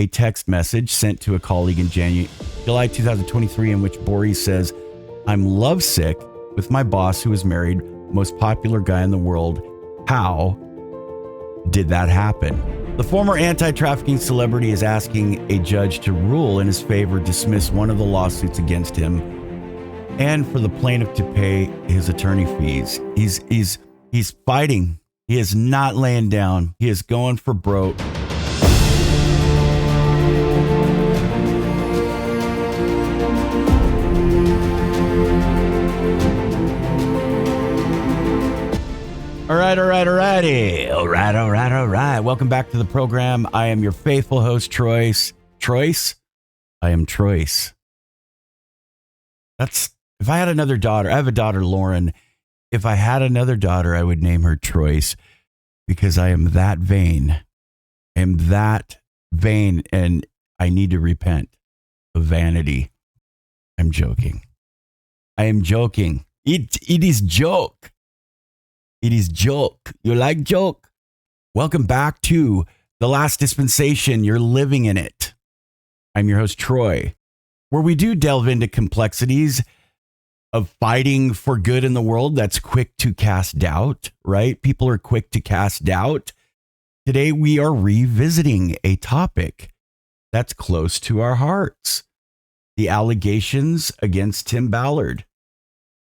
text message sent to a colleague in July 2023 in which Borey says, "I'm lovesick with my boss who is married, most popular guy in the world. How did that happen?" The former anti-trafficking celebrity is asking a judge to rule in his favor, dismiss one of the lawsuits against him, and for the plaintiff to pay his attorney fees. He's fighting. He is not laying down. He is going for broke. All right. Welcome back to the program. I am your faithful host, Troyce. I am Troyce. If I had another daughter, I have a daughter, Lauren. If I had another daughter, I would name her Troyce because I am that vain. I am that vain, and I need to repent of vanity. I'm joking. I am joking. It is joke. It is joke. You like joke? Welcome back to The Last Dispensation. You're living in it. I'm your host, Troy, where we do delve into complexities of fighting for good in the world that's quick to cast doubt, right? People are quick to cast doubt. Today, we are revisiting a topic that's close to our hearts. The allegations against Tim Ballard.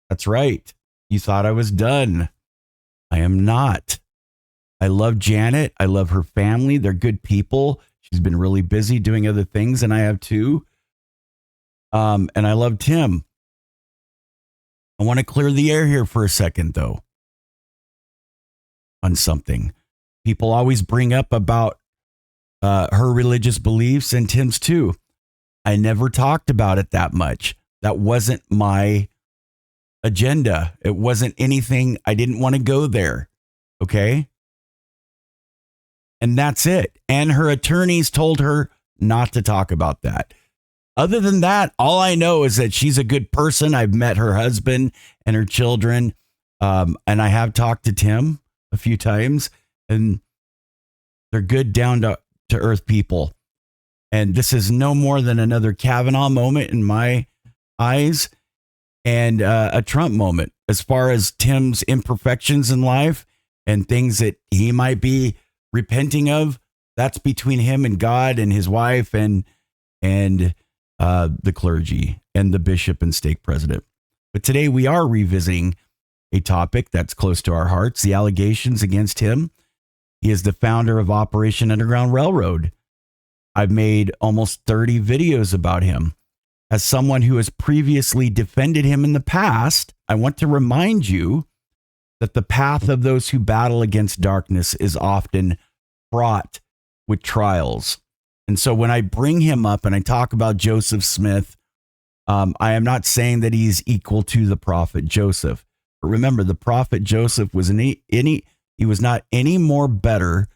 That's right. You thought I was done. I am not. I love Janet. I love her family. They're good people. She's been really busy doing other things, and I have too. And I love Tim. I want to clear the air here for a second, though, on something. People always bring up about her religious beliefs and Tim's too. I never talked about it that much. That wasn't my agenda. It wasn't anything. I didn't want to go there. Okay. And that's it. And her attorneys told her not to talk about that. Other than that, all I know is that she's a good person. I've met her husband and her children. And I have talked to Tim a few times, and they're good, down to earth people. And this is no more than another Kavanaugh moment in my eyes, and a Trump moment as far as Tim's imperfections in life and things that he might be repenting of. That's between him and God and his wife and the clergy and the bishop and stake president. But today we are revisiting a topic that's close to our hearts, the allegations against him. He is the founder of Operation Underground Railroad. I've made almost 30 videos about him. As someone who has previously defended him in the past, I want to remind you that the path of those who battle against darkness is often fraught with trials. And so when I bring him up and I talk about Joseph Smith, I am not saying that he's equal to the prophet Joseph. But remember, the prophet Joseph was he was not any more better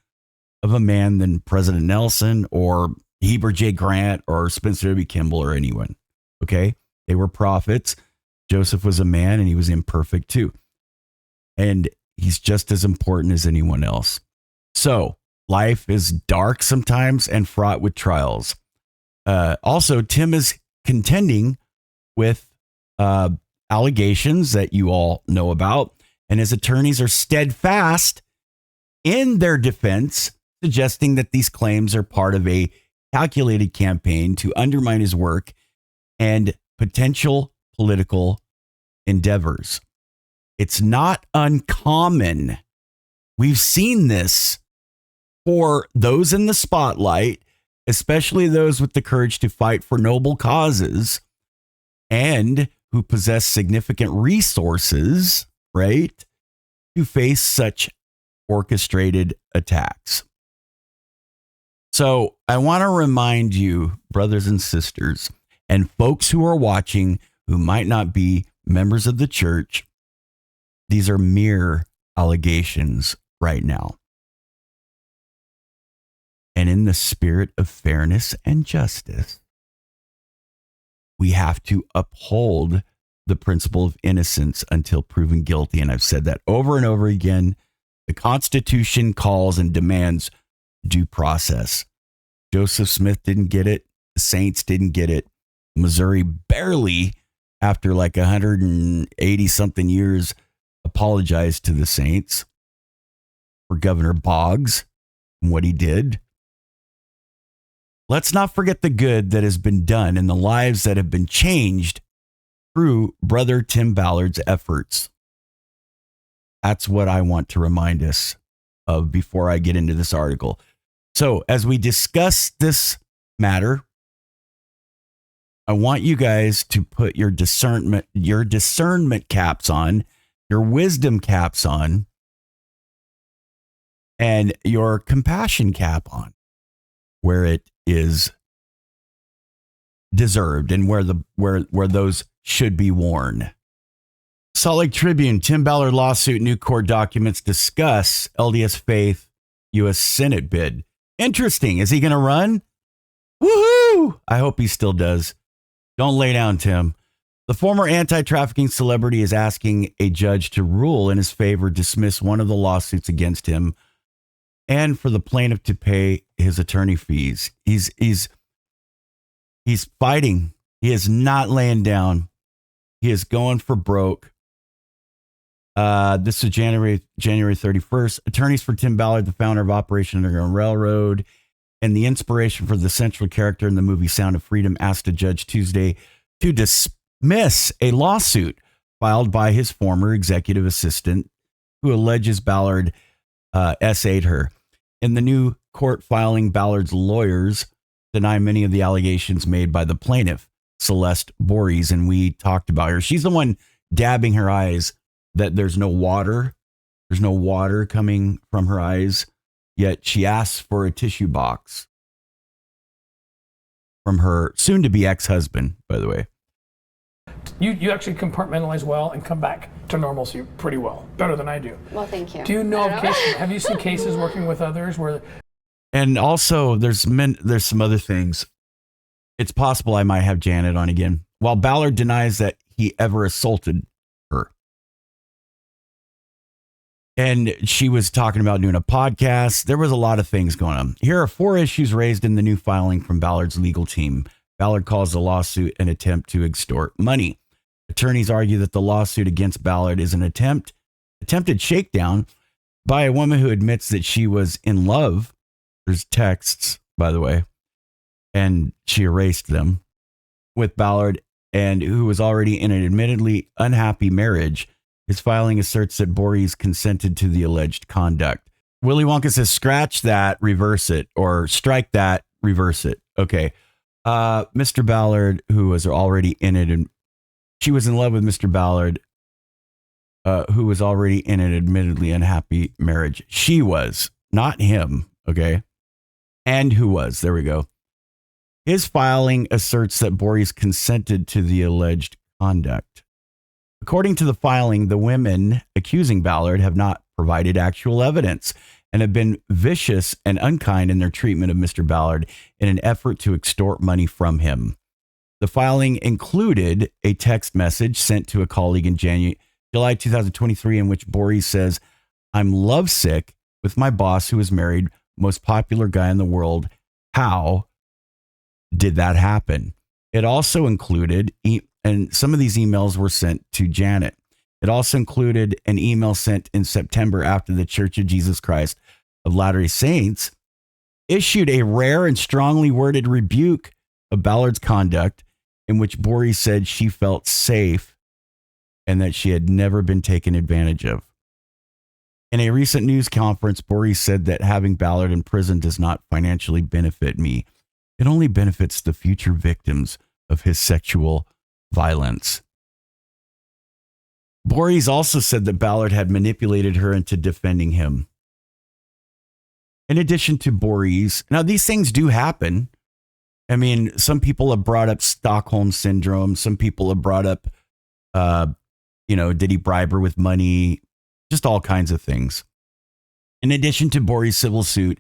of a man than President Nelson or Heber J. Grant or Spencer W. Kimball or anyone. Okay? They were prophets. Joseph was a man, and he was imperfect too. And he's just as important as anyone else. So life is dark sometimes and fraught with trials. Also, Tim is contending with allegations that you all know about, and his attorneys are steadfast in their defense, suggesting that these claims are part of a calculated campaign to undermine his work and potential political endeavors. It's not uncommon. We've seen this for those in the spotlight, especially those with the courage to fight for noble causes and who possess significant resources, right, to face such orchestrated attacks. So I want to remind you, brothers and sisters, and folks who are watching who might not be members of the church, these are mere allegations right now. And in the spirit of fairness and justice, we have to uphold the principle of innocence until proven guilty. And I've said that over and over again. The Constitution calls and demands due process. Joseph Smith didn't get it. The Saints didn't get it. Missouri barely, after like 180 something years, apologized to the Saints for Governor Boggs and what he did. Let's not forget the good that has been done and the lives that have been changed through Brother Tim Ballard's efforts. That's what I want to remind us of before I get into this article. So, as we discuss this matter, I want you guys to put your discernment caps on, your wisdom caps on, and your compassion cap on, where it is deserved and where those should be worn. Salt Lake Tribune, Tim Ballard lawsuit, new court documents discuss LDS Faith U.S. Senate bid. Interesting. Is he going to run? Woohoo! I hope he still does. Don't lay down, Tim. The former anti-trafficking celebrity is asking a judge to rule in his favor, dismiss one of the lawsuits against him, and for the plaintiff to pay his attorney fees. He's fighting. He is not laying down. He is going for broke. This is January 31st. Attorneys for Tim Ballard, the founder of Operation Underground Railroad, and the inspiration for the central character in the movie Sound of Freedom, asked a judge Tuesday to dismiss a lawsuit filed by his former executive assistant who alleges Ballard SA'd her. In the new court filing, Ballard's lawyers deny many of the allegations made by the plaintiff, Celeste Borges, and we talked about her. She's the one dabbing her eyes that there's no water. There's no water coming from her eyes, yet she asks for a tissue box from her soon-to-be ex-husband, by the way. You actually compartmentalize well and come back to normalcy pretty well, better than I do. Well, thank you. Do you know of cases? Have you seen cases working with others where? And also, there's some other things. It's possible I might have Janet on again. While Ballard denies that he ever assaulted her. And she was talking about doing a podcast. There was a lot of things going on. Here are 4 issues raised in the new filing from Ballard's legal team. Ballard calls the lawsuit an attempt to extort money. Attorneys argue that the lawsuit against Ballard is an attempted shakedown by a woman who admits that she was in love. There's texts, by the way, and she erased them with Ballard, and who was already in an admittedly unhappy marriage. His filing asserts that Borges consented to the alleged conduct. Willy Wonka says, scratch that, reverse it, or strike that, reverse it. Okay. Mr. Ballard, who was already in it, and she was in love with Mr. Ballard, who was already in an admittedly unhappy marriage. She was, not him. Okay. And who was, there we go. His filing asserts that Borges consented to the alleged conduct. According to the filing, the women accusing Ballard have not provided actual evidence and have been vicious and unkind in their treatment of Mr. Ballard in an effort to extort money from him. The filing included a text message sent to a colleague in July 2023 in which Borges says, "I'm lovesick with my boss who is married, most popular guy in the world. How did that happen?" It also included, and some of these emails were sent to Janet. It also included an email sent in September after the Church of Jesus Christ of Latter-day Saints issued a rare and strongly worded rebuke of Ballard's conduct, in which Borges said she felt safe and that she had never been taken advantage of. In a recent news conference, Borges said that having Ballard in prison does not financially benefit me. It only benefits the future victims of his sexual violence. Borges also said that Ballard had manipulated her into defending him. In addition to Borges, now these things do happen. I mean, some people have brought up Stockholm Syndrome. Some people have brought up, did he bribe her with money? Just all kinds of things. In addition to Borges' civil suit,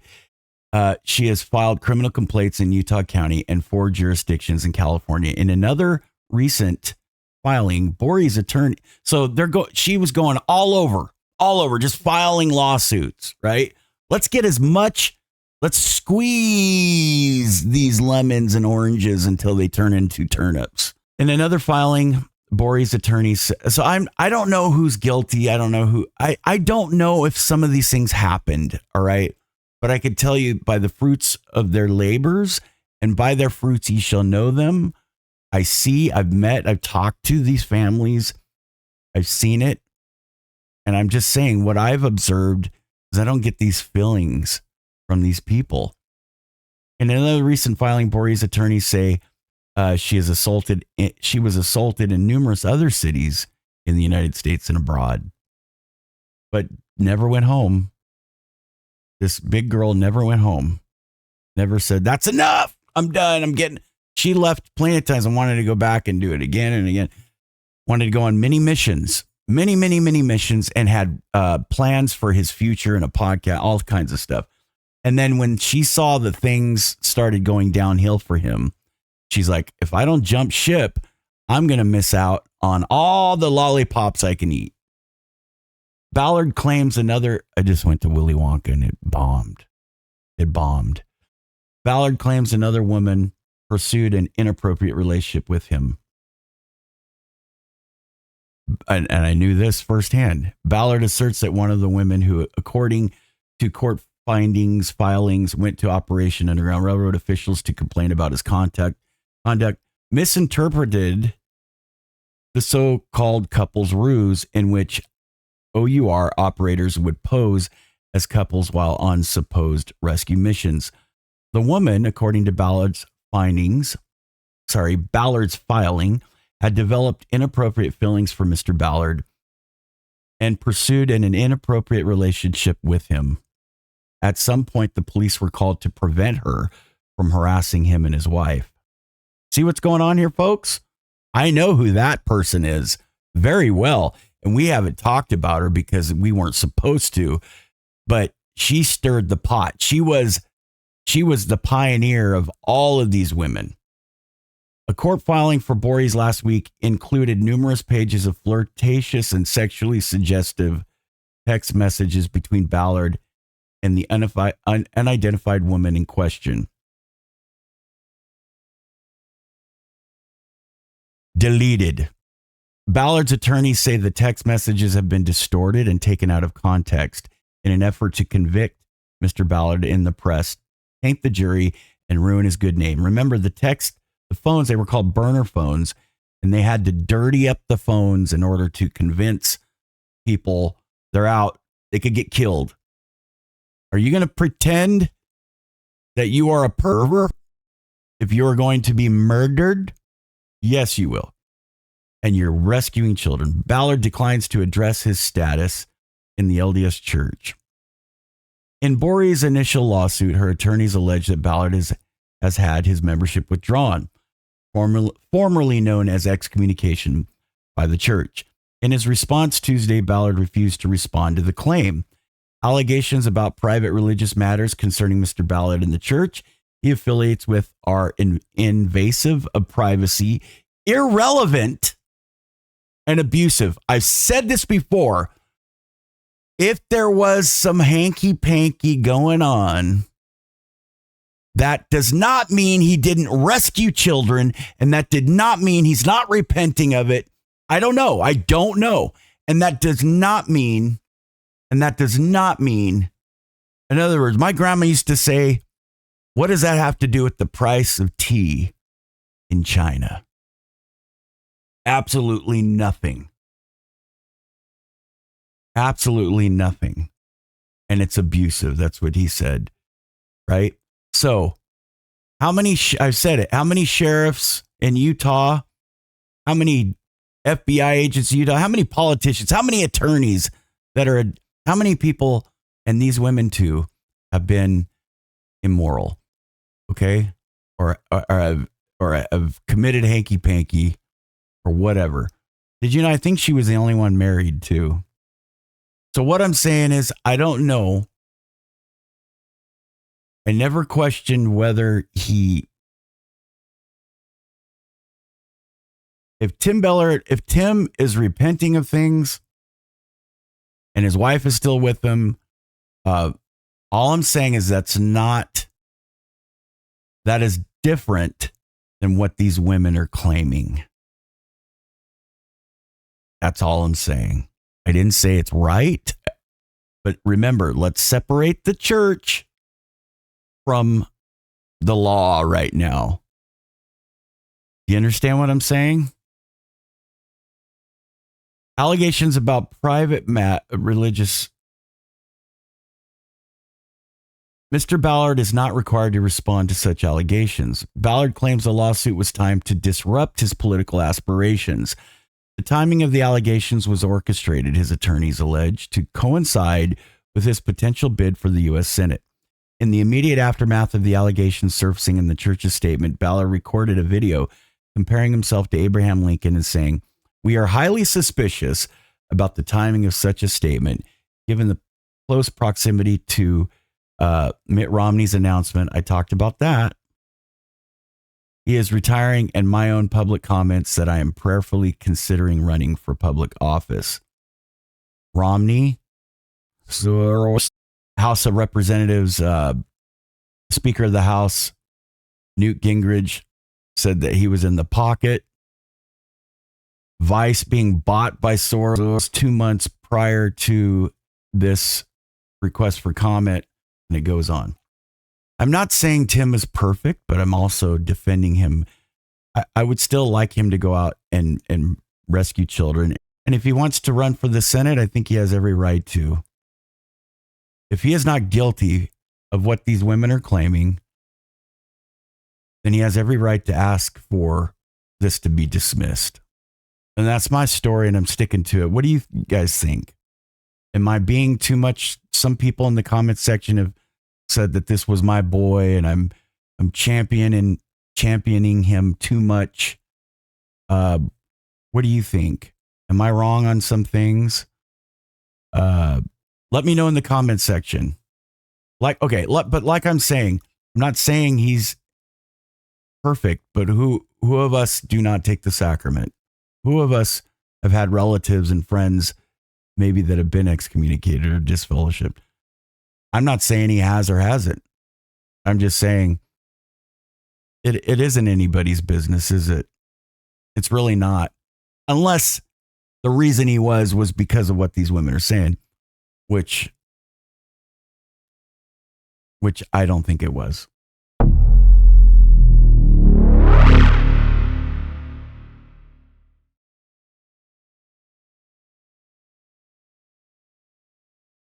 she has filed criminal complaints in Utah County and 4 jurisdictions in California. In another recent filing, Borges' attorney, so she was going all over, just filing lawsuits, right? Let's get as much Let's squeeze these lemons and oranges until they turn into turnips. In another filing, Borey's attorneys. So I don't know who's guilty. I don't know who. I don't know if some of these things happened. All right. But I could tell you by the fruits of their labors and by their fruits ye shall know them. I've talked to these families. I've seen it. And I'm just saying what I've observed is I don't get these feelings from these people. In another recent filing, Borey's attorneys say she was assaulted in numerous other cities in the United States and abroad, but never went home. This big girl never went home. Never said, that's enough. I'm done. She left plenty of times and wanted to go back and do it again and again. Wanted to go on many missions, many missions, and had plans for his future and a podcast, all kinds of stuff. And then when she saw that things started going downhill for him, she's like, if I don't jump ship, I'm going to miss out on all the lollipops I can eat. Ballard claims I just went to Willy Wonka and it bombed. Ballard claims another woman pursued an inappropriate relationship with him. And I knew this firsthand. Ballard asserts that one of the women who, according to court filings, went to Operation Underground Railroad officials to complain about his conduct, misinterpreted the so-called couples ruse in which OUR operators would pose as couples while on supposed rescue missions. The woman, according to Ballard's filing, had developed inappropriate feelings for Mr. Ballard and pursued an inappropriate relationship with him. At some point, the police were called to prevent her from harassing him and his wife. See what's going on here, folks? I know who that person is very well, and we haven't talked about her because we weren't supposed to, but she stirred the pot. She was the pioneer of all of these women. A court filing for Borey's last week included numerous pages of flirtatious and sexually suggestive text messages between Ballard and the unidentified woman in question. Deleted. Ballard's attorneys say the text messages have been distorted and taken out of context in an effort to convict Mr. Ballard in the press, taint the jury, and ruin his good name. Remember, the phones, they were called burner phones, and they had to dirty up the phones in order to convince people they're out. They could get killed. Are you going to pretend that you are a pervert if you are going to be murdered? Yes, you will. And you're rescuing children. Ballard declines to address his status in the LDS Church. In Borey's initial lawsuit, her attorneys allege that Ballard has had his membership withdrawn, formerly known as excommunication by the church. In his response Tuesday, Ballard refused to respond to the claim. Allegations about private religious matters concerning Mr. Ballard and the church he affiliates with are invasive of privacy, irrelevant, and abusive. I've said this before. If there was some hanky-panky going on, that does not mean he didn't rescue children, and that did not mean he's not repenting of it. I don't know. And that does not mean, in other words, my grandma used to say, what does that have to do with the price of tea in China? Absolutely nothing. Absolutely nothing. And it's abusive. That's what he said. Right? So how many sheriffs in Utah, how many FBI agents in Utah, how many politicians, how many attorneys how many people, and these women too, have been immoral, okay? Or have committed hanky-panky or whatever. Did you know, I think she was the only one married too. So what I'm saying is, I don't know. I never questioned whether if Tim is repenting of things and his wife is still with him, All I'm saying is that is different than what these women are claiming. That's all I'm saying. I didn't say it's right, but remember, let's separate the church from the law right now. You understand what I'm saying? Allegations about private religious. Mr. Ballard is not required to respond to such allegations. Ballard claims the lawsuit was timed to disrupt his political aspirations. The timing of the allegations was orchestrated, his attorneys allege, to coincide with his potential bid for the U.S. Senate. In the immediate aftermath of the allegations surfacing in the church's statement, Ballard recorded a video comparing himself to Abraham Lincoln and saying, "We are highly suspicious about the timing of such a statement, given the close proximity to Mitt Romney's announcement." I talked about that. He is retiring, and my own public comments that I am prayerfully considering running for public office. Romney, House of Representatives, Speaker of the House, Newt Gingrich, said that he was in the pocket. Vice being bought by Soros 2 months prior to this request for comment, and it goes on. I'm not saying Tim is perfect, but I'm also defending him. I would still like him to go out and rescue children. And if he wants to run for the Senate, I think he has every right to. If he is not guilty of what these women are claiming, then he has every right to ask for this to be dismissed. And that's my story, and I'm sticking to it. What do you guys think? Am I being too much? Some people in the comments section have said that this was my boy, and I'm championing him too much. What do you think? Am I wrong on some things? Let me know in the comments section. But like I'm saying, I'm not saying he's perfect, but who of us do not take the sacrament? Who of us have had relatives and friends maybe that have been excommunicated or disfellowshipped? I'm not saying he has or hasn't. I'm just saying it isn't anybody's business, is it? It's really not. Unless the reason he was because of what these women are saying, which I don't think it was.